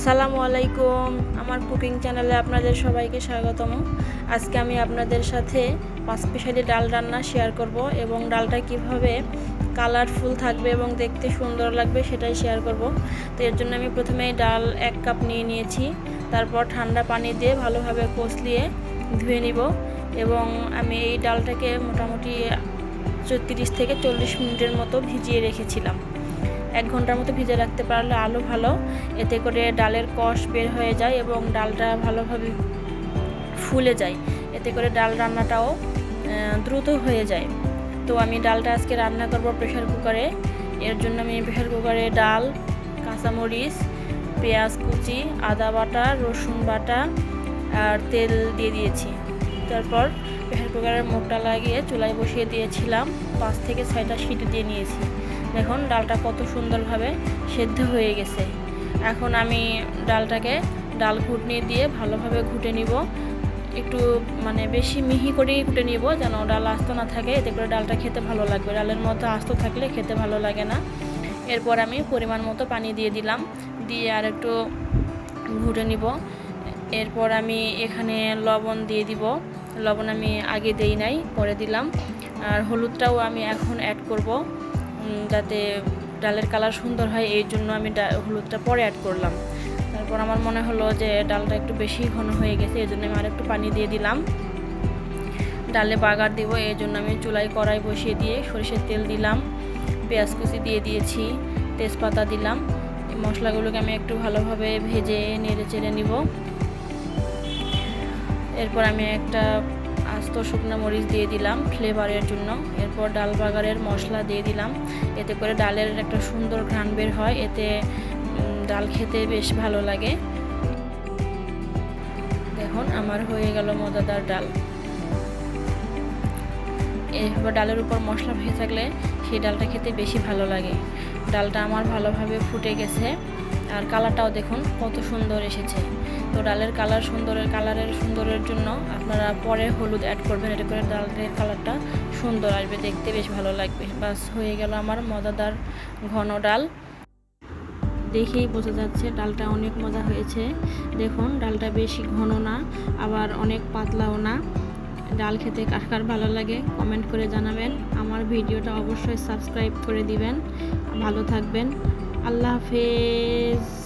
আসসালামু আলাইকুম। আমার কুকিং চ্যানেলে আপনাদের সবাইকে স্বাগতম। আজকে আমি আপনাদের সাথে পাঁচমিশালি ডাল রান্না শেয়ার করব এবং ডালটা কিভাবে কালারফুল থাকবে এবং দেখতে সুন্দর লাগবে সেটাই শেয়ার করব। তো এর জন্য আমি প্রথমেই ডাল 1 কাপ নিয়ে নিয়েছি। তারপর ঠান্ডা পানি দিয়ে ভালোভাবে কষলিয়ে ধুয়ে নিব এবং আমি এই ডালটাকে মোটামুটি 30 থেকে 40 মিনিটের মতো ভিজিয়ে রেখেছিলাম। 1 ঘন্টার মতো ভিজে রাখতে পারলে আলো ভালো, এতে করে ডালের কষ বের হয়ে যায় এবং ডালটা ভালোভাবে ফুলে যায়, এতে করে ডাল রান্নাটাও দ্রুত হয়ে যায়। তো আমি ডালটা আজকে রান্না করব প্রেশার কুকারে। এর জন্য আমি প্রেশার কুকারে ডাল, কাঁচামরিচ, পেঁয়াজ কুচি, আদা বাটা, রসুন বাটা আর তেল দিয়ে দিয়েছি। তারপর প্রেশার কুকারের মুখটা লাগিয়ে চুলায় বসিয়ে দিয়েছিলাম। 5 থেকে 6টা সিটি দিয়ে নিয়েছি। দেখুন ডালটা কত সুন্দরভাবে সেদ্ধ হয়ে গেছে। এখন আমি ডালটাকে ডাল ঘুটনি দিয়ে ভালোভাবে ঘুটে নিব। একটু বেশি মিহি করেই ঘুটে নিব, যেন ডাল আস্ত না থাকে, এতে করে ডালটা খেতে ভালো লাগবে। ডালের মধ্যে আস্ত থাকলে খেতে ভালো লাগে না। এরপর আমি পরিমাণ মতো পানি দিয়ে দিলাম, দিয়ে আর একটু ঘুটে নিব। এরপর আমি এখানে লবণ দিয়ে দিব। লবণ আমি আগে দেই নাই, পরে দিলাম। আর হলুদটাও আমি এখন অ্যাড করব, যাতে ডালের কালার সুন্দর হয়, এই জন্য আমি হলুদটা পরে অ্যাড করলাম। তারপর আমার মনে হলো যে ডালটা একটু বেশি ঘন হয়ে গেছে, এই জন্য আমি আরেকটু পানি দিয়ে দিলাম। ডালে বাগার দিব, এই জন্য আমি চুলায় কড়াই বসিয়ে দিয়ে সরিষার তেল দিলাম, পেঁয়াজ কুচি দিয়ে দিয়েছি, তেজপাতা দিলাম। এই মশলাগুলোকে আমি একটু ভালোভাবে ভেজে নেড়ে চেড়ে নিব। এরপর আমি একটা আস্ত শুকনো মরিচ দিয়ে দিলাম ফ্লেভারের জন্য। এরপর ডাল বাগারের মশলা দিয়ে দিলাম, এতে করে ডালের একটা সুন্দর ঘ্রাণ বের হয়, এতে ডাল খেতে বেশ ভালো লাগে। দেখুন আমার হয়ে গেল মজাদার ডাল। এরপর ডালের উপর মশলা ভেজে থাকলে সেই ডালটা খেতে বেশি ভালো লাগে। ডালটা আমার ভালোভাবে ফুটে গেছে আর কালারটাও দেখুন কত সুন্দর এসেছে। তো ডালের কালারের সুন্দরের জন্য আপনারা পরে হলুদ অ্যাড করবেন, এটা করে ডালের কালারটা সুন্দর আসবে, দেখতে বেশ ভালো লাগবে। বাস হয়ে গেল আমার মজাদার ঘন ডাল। দেখেই বোঝা যাচ্ছে ডালটা অনেক মজা হয়েছে। দেখুন ডালটা বেশি ঘন না, আবার অনেক পাতলাও না। ডাল খেতে কার কার ভালো লাগে কমেন্ট করে জানাবেন। আমার ভিডিওটা অবশ্যই সাবস্ক্রাইব করে দিবেন। ভালো থাকবেন। আল্লাহ হাফেজ।